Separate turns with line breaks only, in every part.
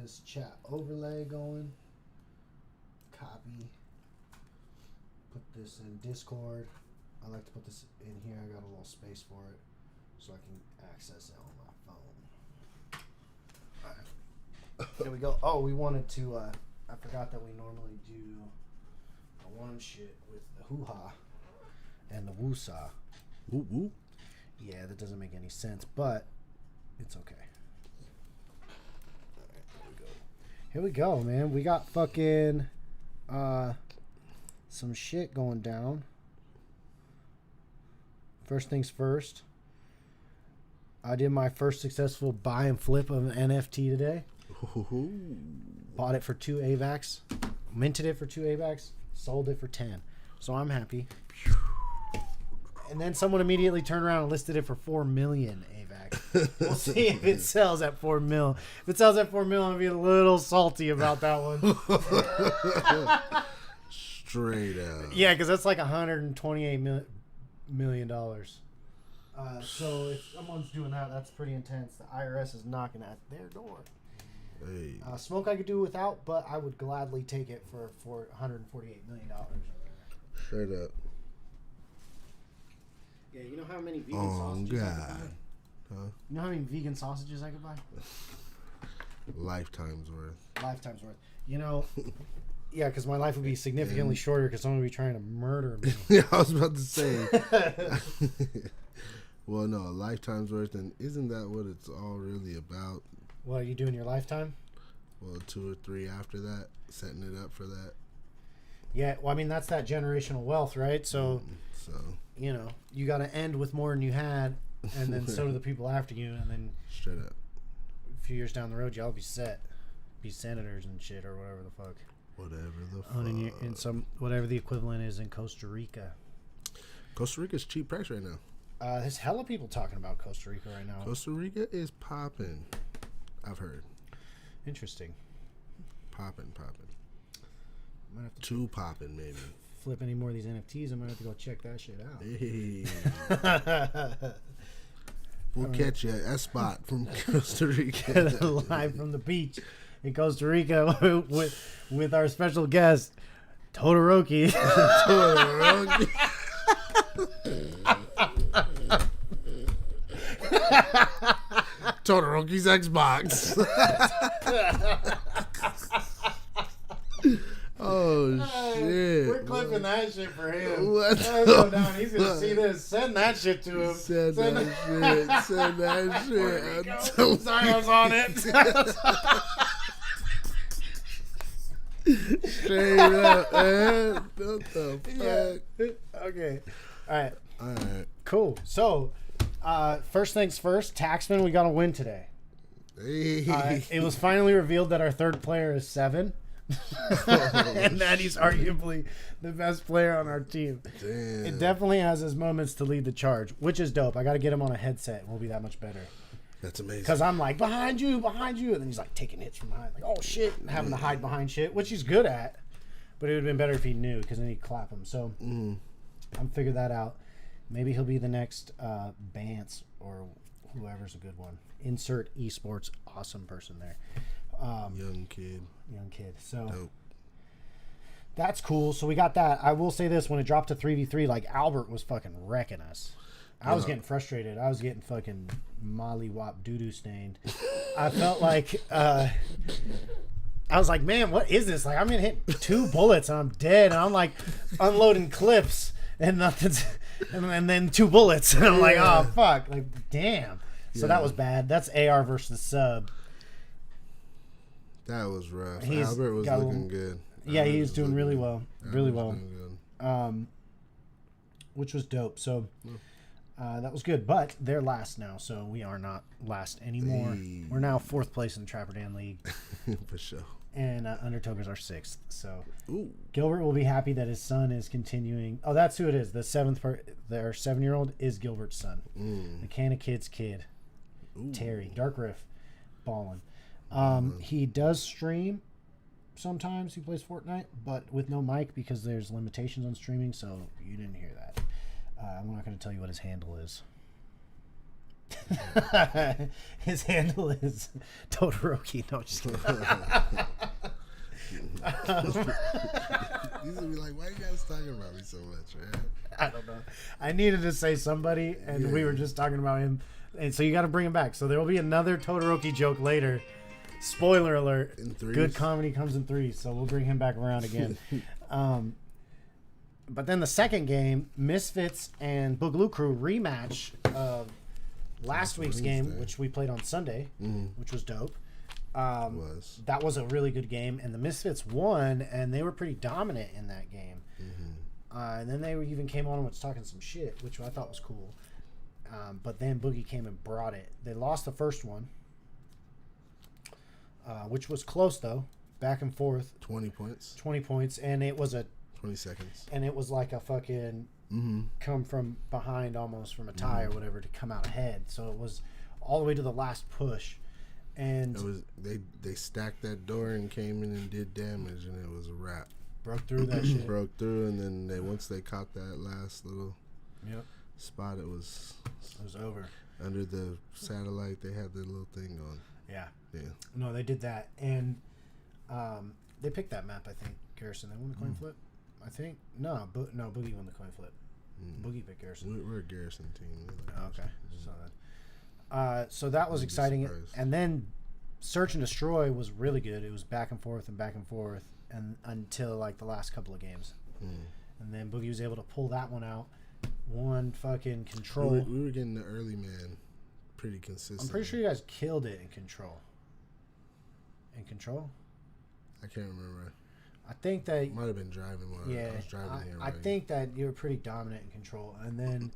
this chat overlay going. Copy. Put this in Discord. I like to put this in here. I got a little space for it so I can access it on my phone. All right. Here we go. Oh, we wanted to, I forgot that we normally do a one shit with the hoo-ha and the woo-saw.
Woo woo.
Yeah, that doesn't make any sense, but it's okay. All right, here we go, man. We got fucking some shit going down. First things first. I did my first successful buy and flip of an NFT today.
Ooh.
Bought it for 2 AVAX. Minted it for 2 AVAX. Sold it for 10. So I'm happy. And then someone immediately turned around and listed it for 4 million AVAX. We'll see if it sells at 4 mil. If it sells at 4 mil, I'll be a little salty about that one.
Straight out.
Yeah, because that's like $128 million. So if someone's doing that, that's pretty intense. The IRS is knocking at their door.
Hey.
Smoke I could do without, but I would gladly take it for $148 million.
Straight up.
Yeah, you know how many vegan sausages I could buy?
Huh?
You know how many vegan sausages I could buy?
Lifetime's worth.
Lifetime's worth. You know, yeah, because my life would be significantly shorter because someone would be trying to murder me.
Yeah, I was about to say. Well, no, a lifetime's worth, and isn't that what it's all really about?
What are you doing your lifetime?
Well, 2 or 3 after that, setting it up for that.
Yeah, well, I mean, that's that generational wealth, right? So,
So
you know, you got to end with more than you had, and then so do the people after you, and then
straight up.
a few years down the road, y'all be set. Be senators and shit or whatever the fuck.
Whatever the
Owning
fuck.
in some, whatever the equivalent is in Costa Rica.
Costa Rica's cheap price right now.
There's hella people talking about Costa Rica right now.
Costa Rica is popping. I've heard.
Interesting.
Popping.
Might have to
Too popping, maybe.
flip any more of these NFTs. I might have to go check that shit out.
Hey. We'll catch you at ESPOT from Costa Rica.
Live from the beach in Costa Rica with our special guest, Todoroki.
Todoroki. Todoroki's Xbox. Oh shit!
We're clipping that shit for him.
What
That'll go down. He's gonna see this. Send that shit to him.
Send that shit. Send that shit.
Sorry, I was on it.
Straight up, man. What the fuck?
Yeah. Okay. All right.
All right.
Cool. So, first things first, Taxman, we got a win today.
Hey.
It was finally revealed that our third player is 7. And that he's arguably the best player on our team.
Damn.
It definitely has his moments to lead the charge, which is dope. I got to get him on a headset and we'll be that much better.
That's amazing.
Because I'm like, behind you. And then he's like taking hits from behind. Like, oh shit. And having to hide behind shit, which he's good at. But it would have been better if he knew because then he'd clap him. So I'm figured that out. Maybe he'll be the next Bance or whoever's a good one. Insert esports awesome person there.
Young kid.
So
Dope.
that's cool. So we got that. I will say this: when it dropped to 3v3, like Albert was fucking wrecking us. I was getting frustrated. I was getting fucking mollywop doo-doo stained. I felt like I was like, man, what is this? Like I'm gonna hit 2 bullets and I'm dead. And I'm like unloading clips and nothing's, and then 2 bullets and I'm like, oh fuck, like damn. So that was bad. That's AR versus sub.
That was rough.
He's
Albert was
got a
looking
little-
good.
Yeah, he was doing really
good.
well.
Albert
Really
was
well.
doing good.
Which was dope. So that was good. But they're last now, so we are not last anymore.
Hey.
We're now 4th place in the Trapper Dan League.
For sure.
And Undertoker's our 6th. So
Ooh.
Gilbert will be happy that his son is continuing. Oh, that's who it is. The 7th part, their 7-year-old is Gilbert's son. The Can of Kids kid.
Ooh.
Terry. Dark Riff. Ballin'. He does stream sometimes. He plays Fortnite, but with no mic because there's limitations on streaming, so you didn't hear that. I'm not going to tell you what his handle is. His handle is Todoroki. No, just kidding.
He's gonna be like, why you guys talking about me so much, man?
I don't know. I needed to say somebody, and we were just talking about him. And so you got to bring him back. So there will be another Todoroki joke later. Spoiler alert.
In threes?
Good comedy comes in threes. So we'll bring him back around again. But then the second game, Misfits and Boogaloo Crew rematch of last week's game, which we played on Sunday, which was dope. That was a really good game, and the Misfits won, and they were pretty dominant in that game. And then they even came on and was talking some shit, which I thought was cool. But then Boogie came and brought it. They lost the first one, which was close though, back and forth.
20 points.
20 points, and it was a
20 seconds.
And it was like a fucking come from behind almost from a tie or whatever to come out ahead. So it was all the way to the last push. And
it was they stacked that door and came in and did damage, and it was a wrap.
Broke through that shit.
Broke through, and then once they caught that last little spot, it was
over.
Under the satellite, they had their little thing on.
Yeah.
Yeah.
No, they did that, and they picked that map. I think Garrison. They won the coin flip. I think no, Boogie won the coin flip. Boogie picked Garrison.
We're a Garrison team.
Okay. So that was exciting. And then Search and Destroy was really good. It was back and forth, and until like the last couple of games. And then Boogie was able to pull that one out. One fucking Control.
We were getting the early man pretty consistent.
I'm pretty sure you guys killed it in Control. In Control?
I can't remember.
I think that
might have been driving while I was driving here.
I think that you were pretty dominant in Control, and then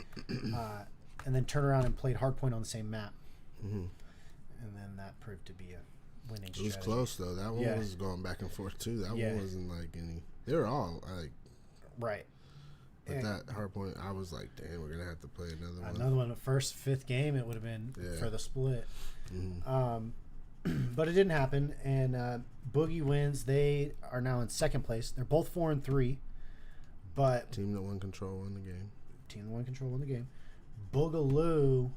turn around and played Hardpoint on the same map, and then that proved to be a winning strategy.
It was close though. That one was going back and forth too. That one wasn't like any. They were all like
right.
But that Hardpoint, I was like, damn, we're gonna have to play another one.
Another one. The first fifth game, it would have been for the split. But it didn't happen, and Boogie wins. They are now in second place. They're both 4-3, but
team that won Control won the game.
Boogaloo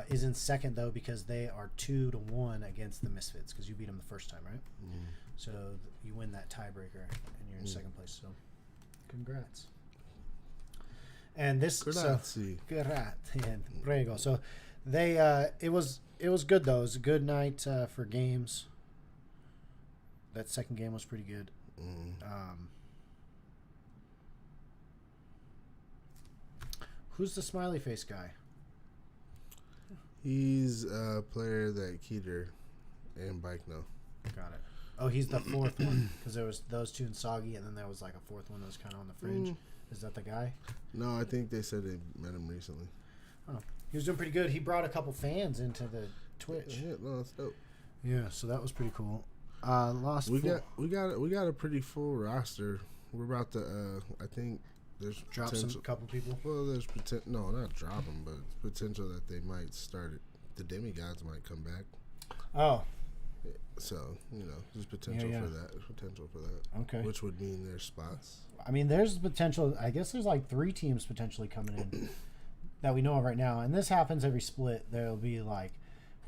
is in second though because they are 2-1 against the Misfits because you beat them the first time, right? So you win that tiebreaker, and you're in second place. So congrats. And this
Grazie.
Prego. So they it was good though. It was a good night for games. That second game was pretty good. Who's the smiley face guy?
He's a player that Keeter and Bike know.
Got it. Oh, he's the fourth one because there was those two in Soggy, and then there was like a fourth one that was kind of on the fringe. Is that the guy?
No, I think they said they met him recently.
Oh, he was doing pretty good. He brought a couple fans into the Twitch.
Yeah, no, that's dope.
Yeah, so that was pretty cool.
We got a pretty full roster. We're about to I think there's
drop some couple people.
Well, there's no, not drop them, but it's potential that they might start it. The demigods might come back.
Oh.
So, there's potential for that.
Okay.
Which would mean there's spots.
I mean, there's potential. I guess there's like 3 teams potentially coming in that we know of right now. And this happens every split. There'll be like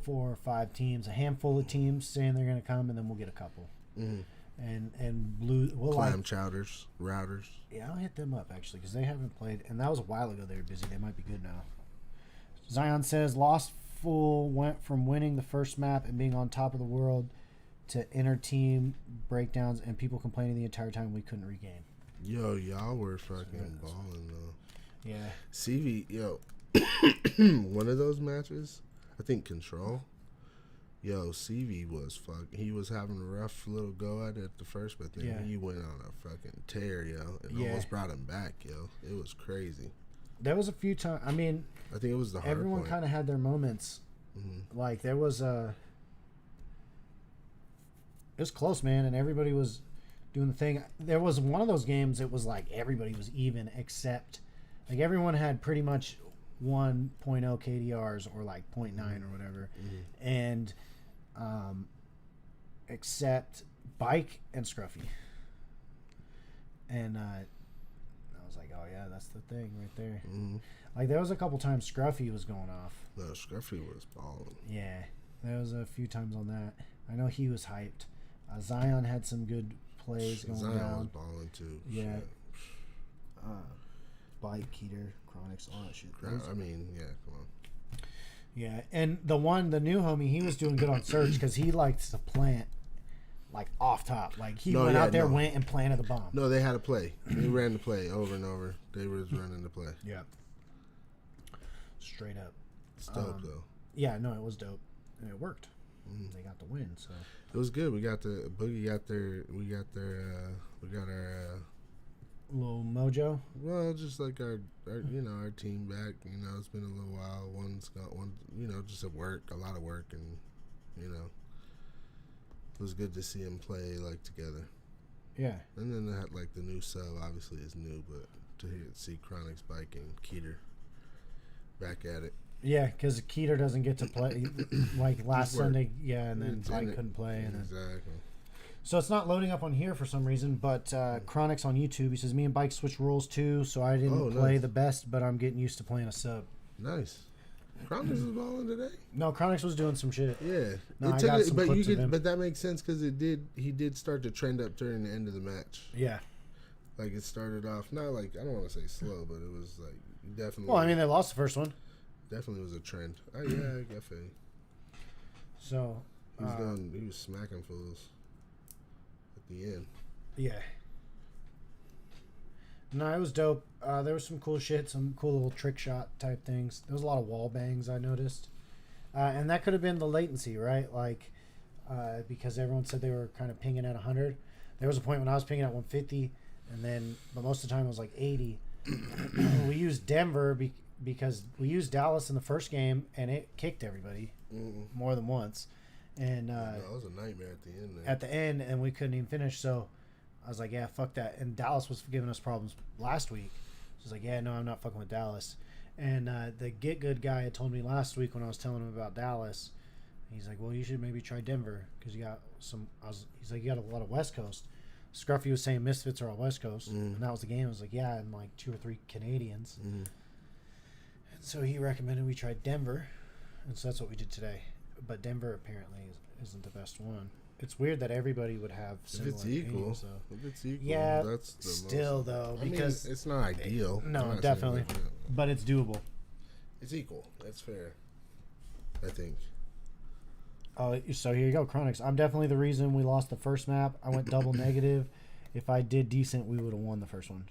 4 or 5 teams, a handful of teams saying they're going to come, and then we'll get a couple. And we'll
clam chowders, routers.
Yeah, I'll hit them up actually because they haven't played. And that was a while ago. They were busy. They might be good now. Zion says, Lost Fool went from winning the first map and being on top of the world to inter-team breakdowns and people complaining the entire time we couldn't regain.
Yo, y'all were fucking balling though.
Yeah.
CV, one of those matches, I think Control. Yo, CV was he was having a rough little go at it at the first, but then he went on a fucking tear, and almost brought him back, It was crazy.
There was a few times. I mean,
I think it was the hard
everyone kind of had their moments. Like there was it was close, man, and everybody was doing the thing. There was one of those games. It was like everybody was even, except like everyone had pretty much 1.0 KDRs or like 0.9 or whatever, and except Bike and Scruffy, and that was like, oh yeah, that's the thing right there.
Mm-hmm.
Like there was a couple times Scruffy was going off.
No, Scruffy was balling.
Yeah, there was a few times on that. I know he was hyped. Zion had some good plays going
Zion
down.
was balling too.
Yeah. Bike, Keeter, Chronics, all that shit.
I mean, yeah, come on.
Yeah, and the new homie, he was doing good on Surge because he likes to plant, like, off top. Like, he went out there, went and planted the bomb.
No, they had a play. They ran the play over and over. They were just running the play.
Yeah. Straight up.
It's dope, though.
Yeah, no, it was dope. And it worked. They got the win, so.
It was good. We got the Boogie got their we got our
little mojo.
Well, just like our team back. You know, it's been a little while. One's got one. You know, just at work, a lot of work, and you know, it was good to see them play like together.
Yeah.
And then they had like the new sub. Obviously, is new, but to see Chronic's Bike and Keeter back at it.
Yeah, because Keeter doesn't get to play like last Sunday. Yeah, and then Bike couldn't play. And
exactly.
So it's not loading up on here for some reason, but Chronic's on YouTube. He says, me and Bike switched roles too, so I didn't play the best, but I'm getting used to playing a sub.
Nice. Chronic's was balling today?
No, Chronic's was doing some shit.
Yeah.
No,
but that makes sense because he did start to trend up during the end of the match.
Yeah.
Like it started off, not like, I don't want to say slow, but it was like definitely.
Well, I mean, they lost the first one.
Definitely was a trend. Oh, yeah, I feel you.
So.
He was smacking fools. The end.
Yeah. No, it was dope. There was some cool shit, some cool little trick shot type things. There was a lot of wall bangs I noticed. And that could have been the latency, right? Like, because everyone said they were kind of pinging at 100. There was a point when I was pinging at 150, but most of the time it was like 80. We used Denver because we used Dallas in the first game, and it kicked everybody more than once. And
that was a nightmare at the end.
At the end, and we couldn't even finish. So I was like, "Yeah, fuck that." And Dallas was giving us problems last week. So I was like, "Yeah, no, I'm not fucking with Dallas." And the Get Good guy had told me last week when I was telling him about Dallas. He's like, "Well, you should maybe try Denver because you got some." He's like, "You got a lot of West Coast." Scruffy was saying Misfits are all West Coast, and that was the game. I was like, "Yeah," and like 2 or 3 Canadians. And so he recommended we try Denver, and so that's what we did today. But Denver apparently isn't the best one. It's weird that everybody would have similar
if it's equal.
games,
If it's equal,
yeah,
that's the
still
most,
though,
I
because
mean, it's not ideal.
No, definitely, but it's doable.
It's equal. That's fair. I think.
Oh, so here you go, Chronics. I'm definitely the reason we lost the first map. I went double negative. If I did decent, we would have won the first one.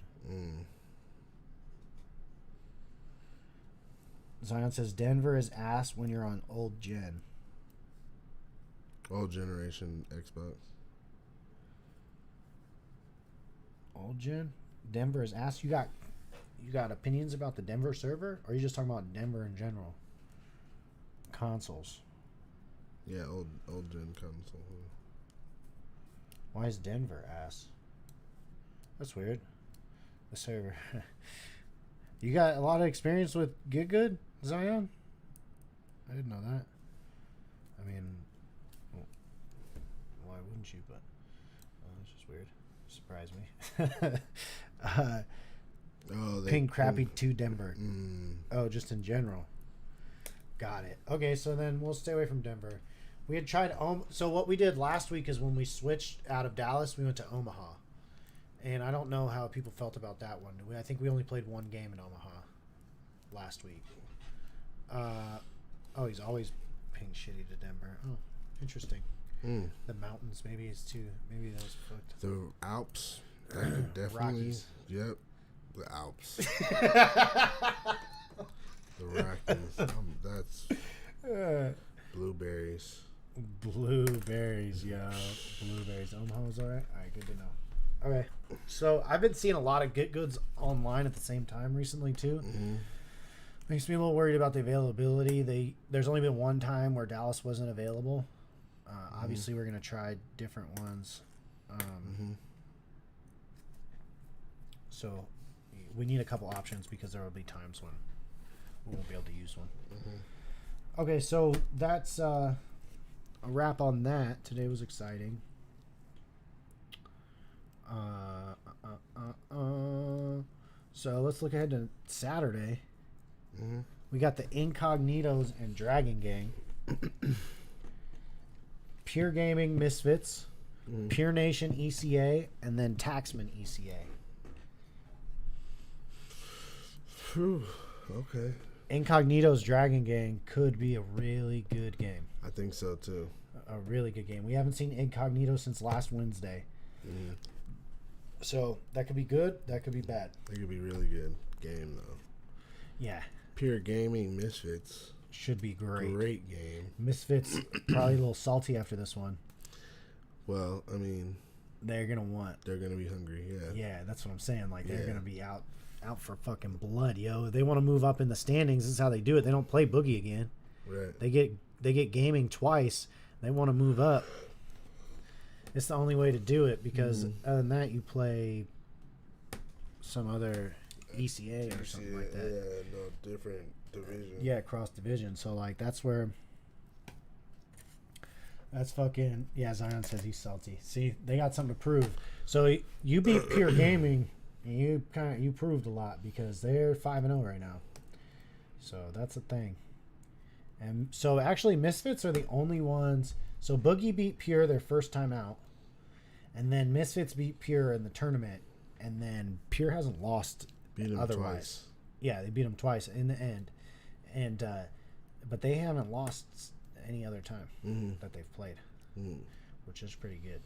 Zion says Denver is ass when you're on old gen.
Old generation Xbox.
Old gen? Denver is ass. You got opinions about the Denver server? Or are you just talking about Denver in general? Consoles.
Yeah, old gen console.
Why is Denver ass? That's weird. The server. You got a lot of experience with Get Good, Zion? I didn't know that. I mean, why wouldn't you? But it's just weird. Surprised me. Ping crappy to Denver. Oh, just in general. Got it. Okay, so then we'll stay away from Denver. We had tried so what we did last week is when we switched out of Dallas, we went to Omaha. And I don't know how people felt about that one. I think we only played one game in Omaha last week. He's always pinged shitty to Denver. Oh, interesting. The mountains, maybe that was fucked.
The Alps, definitely.
Rockies.
Yep, the Alps. The Rockies. That's blueberries.
Blueberries, yeah. Blueberries. Omaha's alright? Alright, good to know. Okay, so I've been seeing a lot of Get Goods online at the same time recently too. Makes me a little worried about the availability. There's only been one time where Dallas wasn't available. Obviously, we're gonna try different ones. So we need a couple options because there will be times when we won't be able to use one. Okay, so that's a wrap on that. Today was exciting. So let's look ahead to Saturday.
Mm-hmm.
We got the Incognitos and Dragon Gang. Pure Gaming Misfits.
Mm-hmm.
Pure Nation ECA. And then Taxman ECA.
Whew. Okay.
Incognitos Dragon Gang could be a really good game.
I think so too.
A really good game. We haven't seen Incognito since last Wednesday.
Mm-hmm.
So that could be good. That could be bad.
It could be really good game though.
Yeah.
Pure Gaming Misfits.
Should be great.
Great game.
Misfits probably a little salty after this one.
Well, I mean,
They're gonna want.
they're gonna be hungry. Yeah.
Yeah, that's what I'm saying. Like they're
Yeah.
gonna be out for fucking blood, yo. They want to move up in the standings. This is how they do it. They don't play boogie again.
Right.
They get gaming twice. They want to move up. It's the only way to do it because other than that, you play some other ECA or something like that.
Yeah, no, different division.
Yeah, cross division. So like that's where. That's fucking yeah. Zion says he's salty. See, they got something to prove. So you beat Pure Gaming, and you proved a lot because they're 5-0 right now. So that's a thing. And so actually, Misfits are the only ones. So Boogie beat Pure their first time out, and then Misfits beat Pure in the tournament, and then Pure hasn't lost
Beat 'em
otherwise.
twice.
Yeah, they beat them twice in the end, and but they haven't lost any other time that they've played, which is pretty good.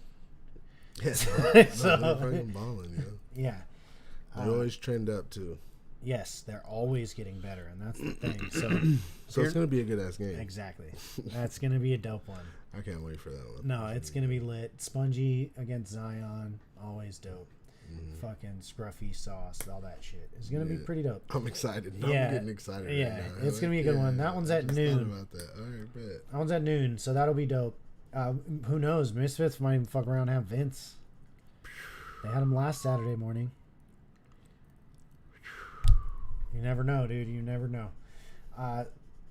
Yeah,
So-
they're fucking balling, yeah.
Yeah.
They always trend up too.
Yes, they're always getting better, and that's the thing.
So it's gonna be a good ass game.
Exactly. That's gonna be a dope one.
I can't wait for that one.
No, it's gonna be lit. Spongy against Zion, always dope. Fucking scruffy sauce, all that shit. It's gonna be pretty dope.
I'm excited.
Yeah.
I'm getting excited.
Yeah,
right now.
it's gonna be a good one. That one's at
I just
noon.
thought about that. All right, bet.
That one's at noon, so that'll be dope. Who knows? Misfits might even fuck around and have Vince. They had him last Saturday morning. You never know, dude. You never know.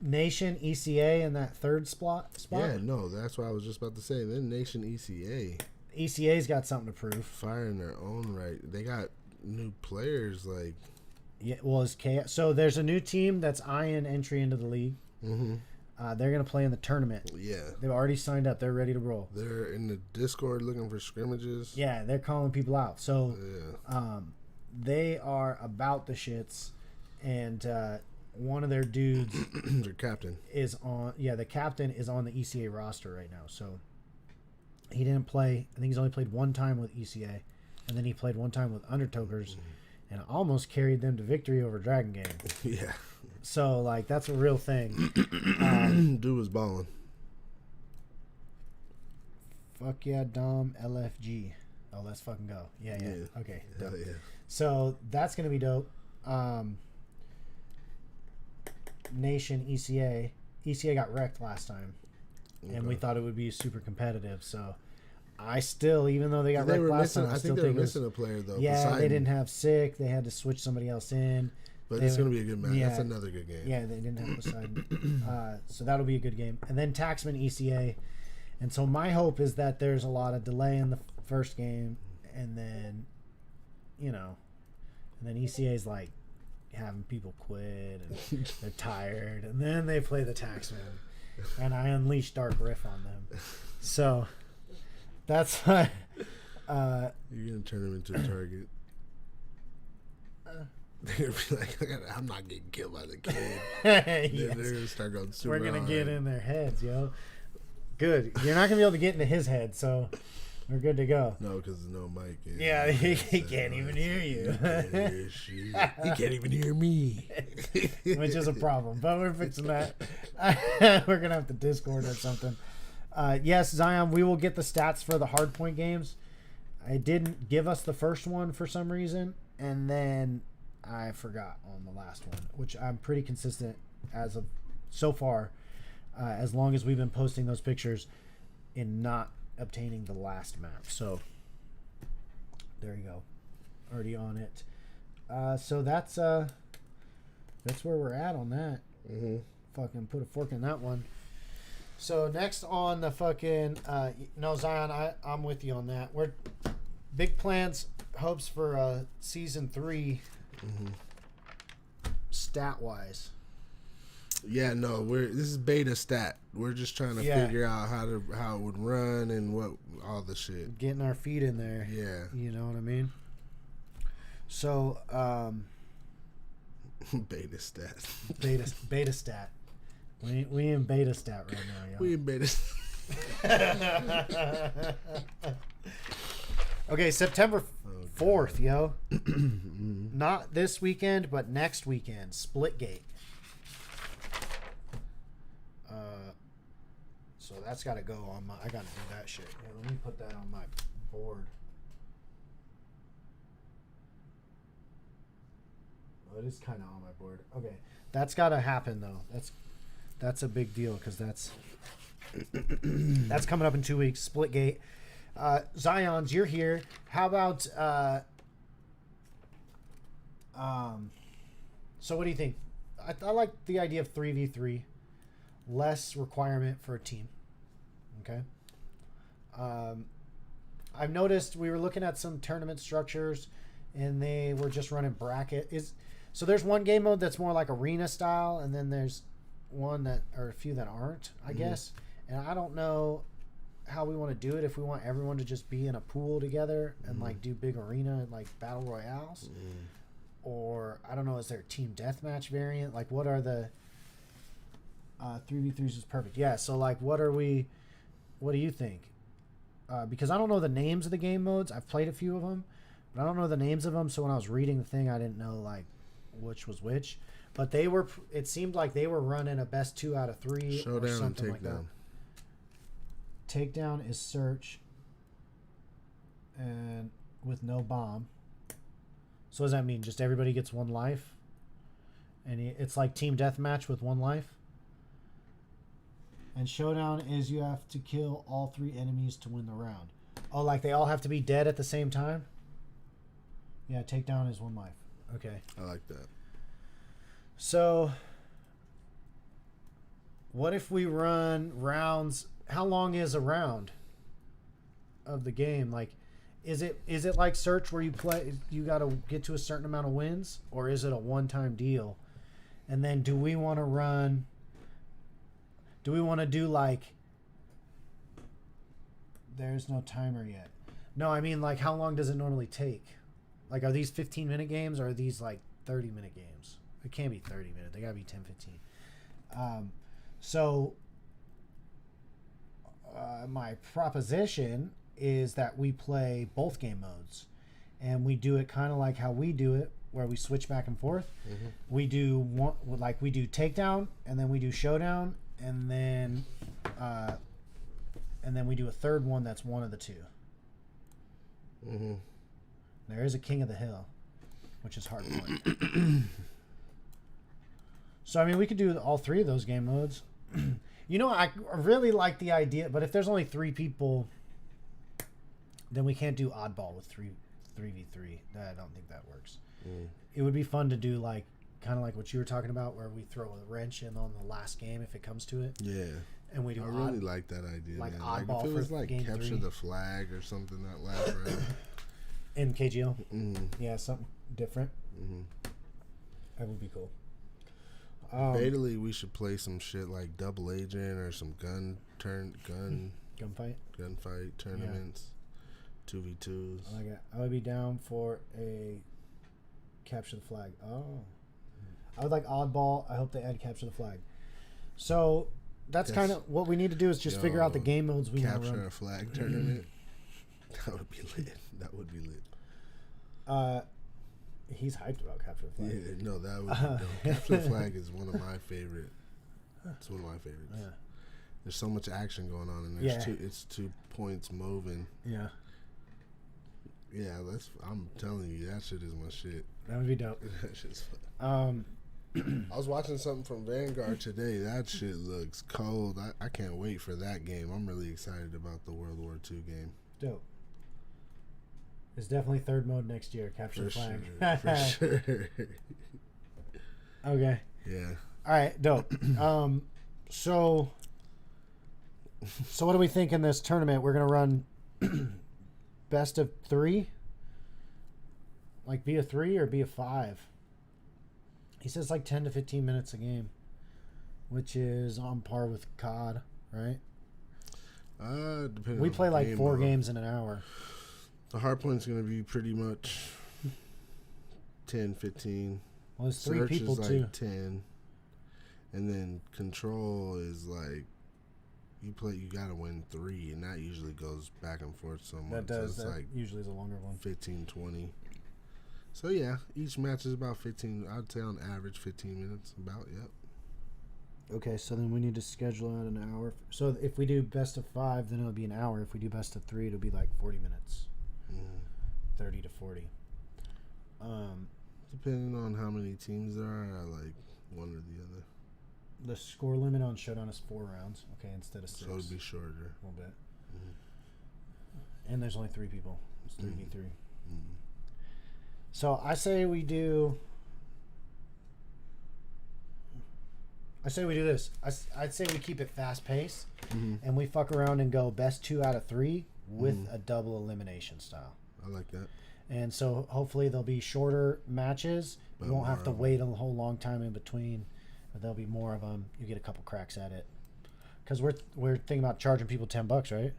Nation ECA in that third spot.
Yeah, no, that's what I was just about to say. Then Nation ECA
ECA's got something to prove.
fire in their own right. They got new players like.
Yeah, well, it's chaos. So there's a new team that's eyeing entry into the league.
Mm-hmm.
They're gonna play in the tournament.
Yeah,
They've already signed up. They're ready to roll.
they're in the Discord looking for scrimmages.
Yeah, they're calling people out. So
Yeah.
they are about the shits, and one of their dudes
Their captain.
is on. Yeah, the captain is on the ECA roster right now. So he didn't play. I think he's only played one time with ECA, and then he played one time with Undertokers, and almost carried them to victory over Dragon Gang.
Yeah.
So like that's a real thing.
Dude was balling.
Fuck yeah, Dom LFG. Oh, let's fucking go. Yeah. Okay.
Hell
Dope.
yeah.
So that's gonna be dope. Nation ECA. ECA got wrecked last time, and we thought it would be super competitive. So I still, even though they got
They
wrecked
were
last
missing.
time, I
I
still
think they were
think it was,
missing a player though.
yeah,
Poseidon.
they didn't have Sick. They had to switch somebody else in.
But
they-
it's gonna be a good match.
yeah.
That's another good game.
Yeah, they didn't have Poseidon. So that'll be a good game. And then Taxman ECA. And so my hope is that there's a lot of delay in the first game, and then, and then ECA is like having people quit, and they're tired, and then they play the Taxman, and I unleash Dark Riff on them. So that's why.
You're gonna turn them into a target. They're gonna be like, I'm not getting killed by the kid.
Yes.
They're gonna start going super
We're gonna
hard.
get in their heads, yo. Good. You're not gonna be able to get into his head, so we're good to go.
No, because there's no mic.
Yeah, he can't even hear you.
He can't hear shit. He can't even hear me.
Which is a problem, but we're fixing that. We're gonna have to Discord or something. Yes, Zion, we will get the stats for the hardpoint games. It didn't give us the first one for some reason, and then I forgot on the last one, which I'm pretty consistent as of so far, as long as we've been posting those pictures, in not obtaining the last map. So there you go, already on it. So that's where we're at on that. Fucking put a fork in that one. So next on the fucking no, Zion, I'm with you on that. We're big plans, hopes for season 3 Stat wise.
Yeah, no, this is beta stat. We're just trying to figure out how it would run and what all the shit.
Getting our feet in there.
Yeah.
You know what I mean? So,
beta stat.
Beta stat. We in beta stat right now, yo.
We in beta
Okay, September 4th, yo. Not this weekend, but next weekend. Splitgate. So that's got to go on my... I got to do that shit. Yeah, let me put that on my board. Oh, it is kind of on my board. Okay. That's got to happen, though. That's a big deal because that's coming up in 2 weeks. Splitgate. Zions, you're here. How about... so what do you think? I like the idea of 3v3. Less requirement for a team. Okay. I've noticed we were looking at some tournament structures and they were just running bracket. So there's one game mode that's more like arena style, and then there's one that, or a few that aren't, I guess. And I don't know how we want to do it, if we want everyone to just be in a pool together and like do big arena and like battle royales. Or I don't know, is there a team deathmatch variant? Like what are the 3v3s is perfect. Yeah, so like what do you think? Because I don't know the names of the game modes. I've played a few of them, but I don't know the names of them. So when I was reading the thing, I didn't know like which was which. But it seemed like they were running a best 2 out of 3
Showdown
or something
and
like that. Takedown is search and with no bomb. So what does that mean? Just everybody gets 1 life? And it's like team deathmatch with 1 life? And showdown is you have to kill all 3 enemies to win the round. Oh, like they all have to be dead at the same time? Yeah, takedown is 1 life. Okay.
I like that.
So, what if we run rounds? How long is a round of the game? Like, is it like search where you got to get to a certain amount of wins, or is it a one-time deal? And then do we want to do like, there's no timer yet. No, I mean like how long does it normally take? Like are these 15-minute games or are these like 30-minute games? It can't be 30 minutes. They gotta be 10, 15. My proposition is that we play both game modes, and we do it kind of like how we do it, where we switch back and forth. We do we do takedown, and then we do showdown, and then we do a third one that's one of the two. There is a King of the Hill, which is hardpoint. So I mean, we could do all 3 of those game modes. You know, I really like the idea, but if there's only 3 people, then we can't do oddball with 3v3. I don't think that works. It would be fun to do like kind of like what you were talking about, where we throw a wrench in on the last game if it comes to it.
Yeah.
And we do.
I really like that idea.
Like
man.
oddball
like if it was
for
like
game
capture
3.
the flag or something that last round.
In KGL. Yeah, something different. That would be cool.
Fatally, we should play some shit like Double Agent or some
gunfight
tournaments, 2v2s.
I like it. I would be down for a capture the flag. Oh, I would like oddball. I hope they add capture the flag. So that's kind of what we need to do, is just figure out the game modes we want to run.
Capture a flag tournament. That would be lit. That would be lit.
He's hyped about capture the flag.
Yeah, no, that would be dope. Capture the flag is one of my favorite. It's one of my favorites. Yeah. There's so much action going on, and it's 2 points moving.
Yeah.
Yeah, I'm telling you, that shit is my shit.
That would be dope.
That shit's fun. I was watching something from Vanguard today. That shit looks cold. I can't wait for that game. I'm really excited about the World War II game.
Dope. It's definitely third mode next year. Capture the flag.
For sure.
Okay.
Yeah.
All right. Dope. So what do we think in this tournament? We're gonna run best of 3. Like be a 3 or be a 5. He says like 10 to 15 minutes a game, which is on par with COD, right?
Depending
We
on
play
the
like
game,
4 games in an hour.
The hard point's going to be pretty much 10, 15.
Well, there's 3
Search
people
is
too.
like 10. And then control is like you gotta win 3, and that usually goes back and forth so much.
That does.
So
that
like
usually is a longer one.
15, 20. So yeah, each match is about 15. I'd say on average 15 minutes. About, yep.
Okay, so then we need to schedule out an hour. So if we do best of 5, then it'll be an hour. If we do best of 3, it'll be like 40 minutes. 30 to 40.
Depending on how many teams there are, I like one or the other.
The score limit on Showdown is 4 rounds, okay, instead of 6.
So it'd be shorter.
A little bit. And there's only 3 people. It's 3v3. So I say we do this. I'd say we keep it fast paced, and we fuck around and go best 2 out of 3 with a double elimination style.
I like that.
And so hopefully there'll be shorter matches.
But
you won't have to wait a whole long time in between. But there'll be more of them. You get a couple cracks at it. Because we're thinking about charging people $10, right?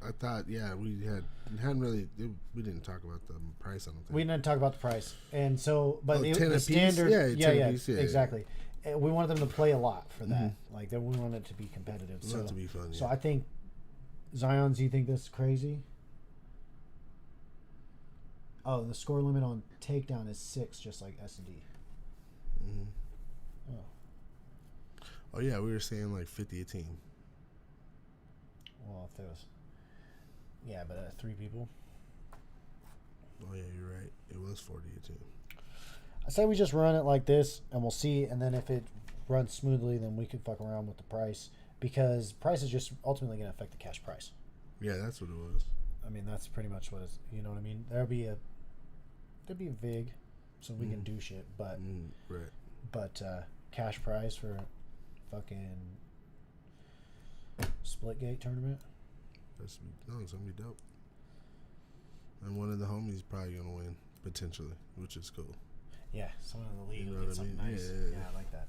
I thought, yeah, we didn't talk about the price. I don't think
We didn't talk about the price, and so, but
10
the
apiece?
standard,
Yeah, 10 apiece, yeah,
exactly. And we wanted them to play a lot for that. Like, we wanted it to be competitive.
We want it to be fun.
So I think, Zion, do you think this is crazy? Oh, the score limit on takedown is 6, just like S&D.
Oh yeah, we were saying like 50 a team.
Well, if there was, yeah, but 3 people.
Oh yeah, you're right. It was 40 a team.
I say we just run it like this, and we'll see. And then if it runs smoothly, then we can fuck around with the price, because price is just ultimately going to affect the cash price.
Yeah, that's what it was.
I mean, that's pretty much what it's. You know what I mean? There'll be a vig, so we can do shit, but
right.
But cash prize for fucking Splitgate tournament.
It's gonna be dope. And one of the homies probably gonna win potentially, which is cool.
Yeah, someone in the league
You know
will get
what I
something
mean?
nice.
Yeah.
I like that.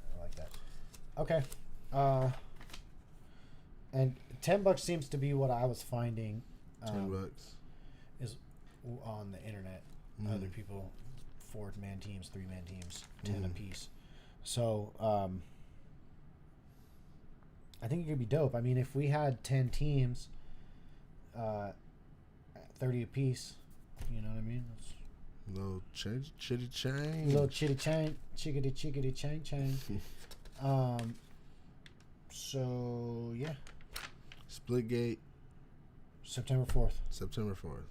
Okay. And $10 seems to be what I was finding.
$10
is on the internet. Other people, 4-man teams, 3-man teams, 10 apiece. So I think it could be dope. I mean, if we had 10 teams, 30 apiece, you know what I mean?
Little chitty chain.
Little chitty chain, chickity chain. So yeah.
Splitgate.
September 4th.
September 4th.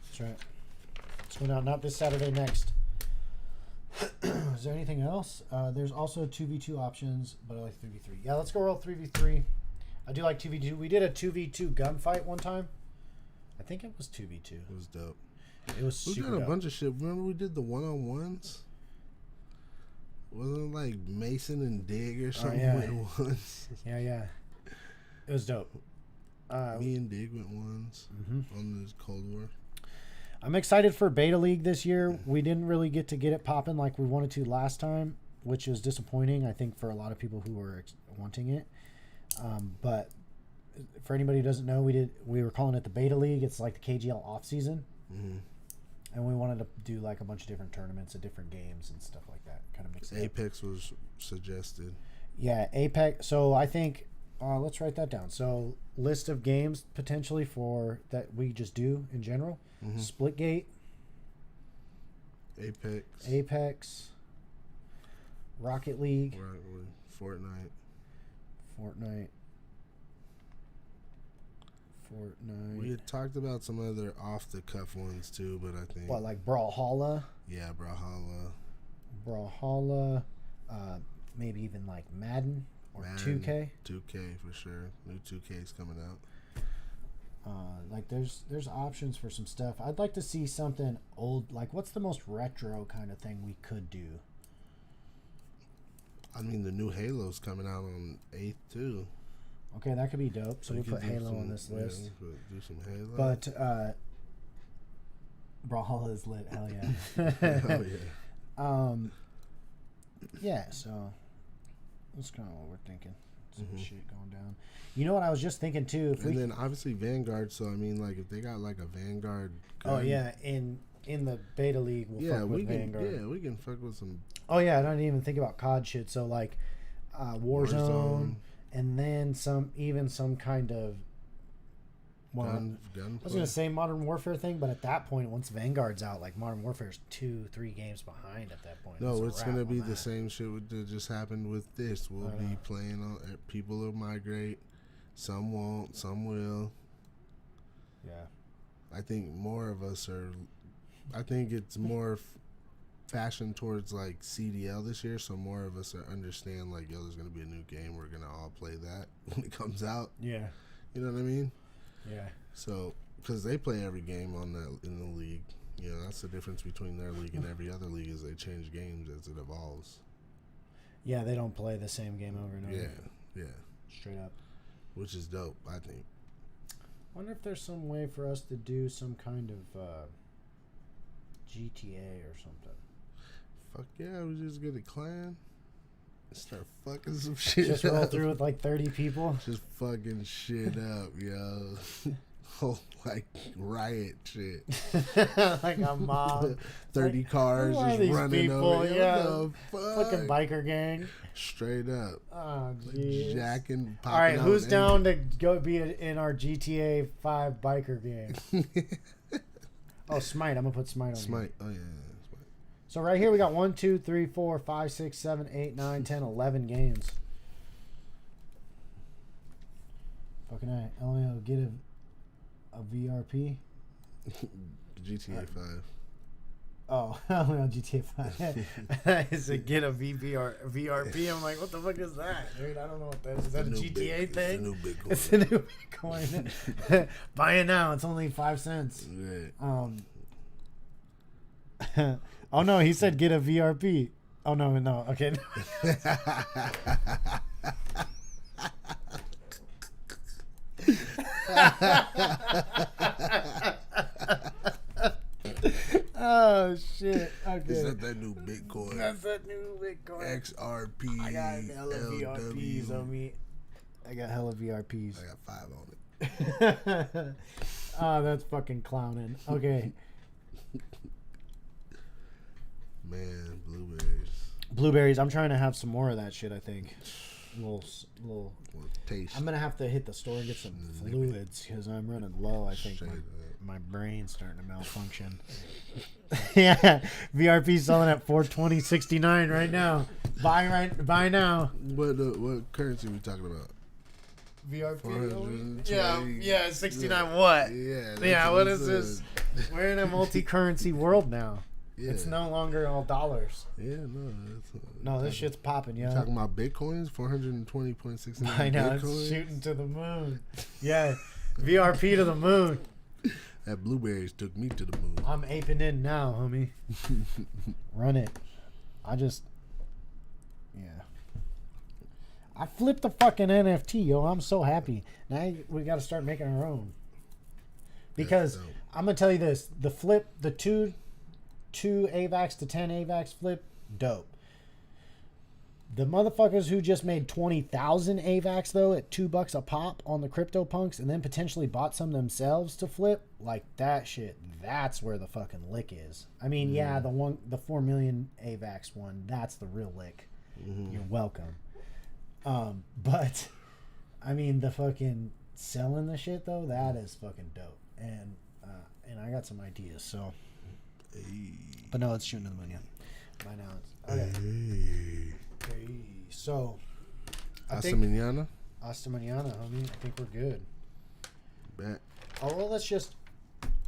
That's right. It's going out not this Saturday, next. Is there anything else? There's also 2v2 options, but I like 3v3. Yeah, let's go roll 3v3. I do like 2v2. We did a 2v2 gunfight one time. I think it was 2v2.
It was dope.
It was
We
super
got a
dope.
bunch of shit. Remember we did the one-on-ones? Wasn't it like Mason and Dig or something went once?
Yeah. It was dope.
Me and Dig went once on this Cold War.
I'm excited for Beta League this year. We didn't really get to get it popping like we wanted to last time, which was disappointing, I think, for a lot of people who were wanting it. But for anybody who doesn't know, we were calling it the Beta League. It's like the KGL off season. And we wanted to do like a bunch of different tournaments and different games and stuff like that. Kind of mix it
Apex was suggested.
Yeah, Apex. So I think let's write that down. So list of games potentially for that we just do in general. Splitgate. Apex. Rocket League.
Fortnite. We had talked about some other off-the-cuff ones too, but I think...
What, like Brawlhalla?
Yeah, Brawlhalla.
Maybe even like Madden or 2K.
2K for sure. New 2K's coming out.
Like there's options for some stuff. I'd like to see something old. Like what's the most retro kind of thing we could do?
I mean, the new Halo's coming out on 8th too.
Okay, that could be dope. So we put Halo on this list.
Do some Halo.
But Brawlhalla is lit. Hell yeah.
Hell yeah.
Yeah, so that's kind of what we're thinking. Some shit going down. You know what I was just thinking too?
Then obviously Vanguard. So I mean, like if they got like a Vanguard. Gun,
oh yeah, in the beta league, we'll fuck with Vanguard.
Yeah, we can fuck with some.
Oh yeah, I don't even think about COD shit. So like, Warzone, and then some kind of. Well,
gun
I was gonna say Modern Warfare thing, but at that point, once Vanguard's out, like Modern Warfare's 2-3 games behind at that point.
No, it's gonna be the same shit that just happened with this. We'll be playing on. People will migrate. Some won't. Some will.
Yeah.
I think more of us are. I think it's more fashion towards like CDL this year, so more of us are understand like, yo, there's gonna be a new game. We're gonna all play that when it comes out.
Yeah.
You know what I mean?
Yeah.
So, because they play every game in the league, you know, that's the difference between their league and every other league is they change games as it evolves.
Yeah, they don't play the same game over and over.
Yeah.
Straight up.
Which is dope, I think.
Wonder if there's some way for us to do some kind of GTA or something.
Fuck yeah, we just get a clan. Start fucking some shit
Just roll through with like 30 people.
Just fucking shit up, yo. Whole like riot shit.
Like a mob.
30
like,
cars just running
people?
over.
Yeah. Fucking biker gang.
Straight up.
Oh, jeez.
Jacking.
All right, who's down to go be in our GTA 5 biker gang? Oh, Smite. I'm gonna put Smite on.
Smite.
Here.
Oh yeah.
So right here we got 1, 2, 3, 4, 5, 6, 7, 8, 9, 10, 11 games. Fucking A. Elio, get a VRP.
GTA 5.
Oh, Elio, GTA 5. I said get a VRP. I'm like, what the fuck is that, dude? I don't know what that is. Is that a GTA thing?
It's the new Bitcoin.
It's a new Bitcoin. Buy it now. It's only 5 cents.
Right.
Oh no, he said get a VRP. Oh no, okay. Oh shit. Okay.
Is that new Bitcoin?
That's that new Bitcoin.
XRP.
I got hella VRPs on me. I got hella VRPs.
I got 5 on it.
Oh, that's fucking clowning. Okay.
Man, blueberries.
Blueberries. I'm trying to have some more of that shit, I think. Little
taste.
I'm gonna have to hit the store and get some fluids because I'm running low. I think my brain's starting to malfunction. Yeah, VRP selling at $420.69 right now. Buy now.
What currency are we talking about?
VRP. Yeah, 69. What? Yeah. What is this? We're in a multi-currency world now. Yeah. It's no longer all dollars.
Yeah,
no. This shit's popping, yo.
Talking about bitcoins, 420.69.
I know, it's shooting to the moon. Yeah, VRP to the moon.
That blueberries took me to the moon.
I'm aping in now, homie. Run it. I flipped the fucking NFT, yo. I'm so happy. Now we got to start making our own. Because I'm gonna tell you this: the flip, the two AVAX to 10 AVAX flip, dope. The motherfuckers who just made 20,000 AVAX though at $2 a pop on the CryptoPunks and then potentially bought some themselves to flip, like that shit, that's where the fucking lick is. I mean, the 4 million AVAX one, that's the real lick. Mm-hmm. You're welcome. But I mean, the fucking selling the shit though, that is fucking dope. And I got some ideas, so. But no, it's shooting to the moon, yeah. By now it's okay. Hey. So
Hasta mañana,
homie. I think we're good.
Bet.
Oh well, let's just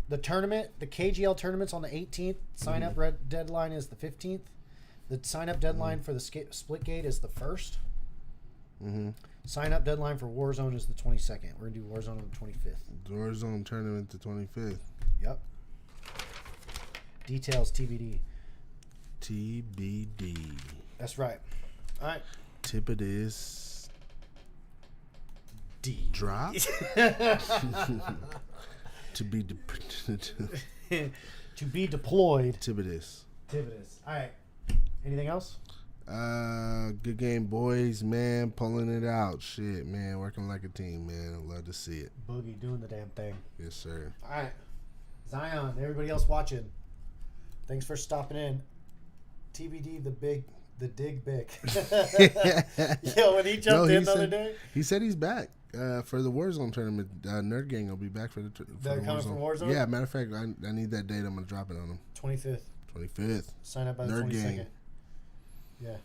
the tournament, the KGL tournament's on the 18th. Sign up deadline is the 15th. The sign up deadline for the Splitgate is the 1st. Mm-hmm. Sign up deadline for Warzone is the 22nd. We're gonna do Warzone on the 25th.
Warzone tournament the 25th.
Yep. Details TBD.
TBD.
That's right. All right.
Tip of this.
D.
Drop. To be
to be deployed.
Tip of this.
All right. Anything else?
Good game, boys, man. Pulling it out. Shit, man. Working like a team, man. I'd love to see it.
Boogie doing the damn thing.
Yes, sir.
All right. Zion, everybody else watching. Thanks for stopping in. TBD, the dig big. Yo, when he jumped in the other day.
He said he's back for the Warzone tournament. Nerd Gang will be back for the
They're coming from Warzone?
Yeah, matter of fact, I need that date. I'm going to drop it on them. 25th.
Sign up by the
Nerd
22nd.
Gang.
Yeah,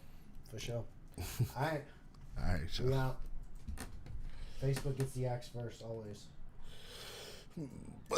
for sure. All right.
All right, sure.
We out. Facebook gets the axe first, always.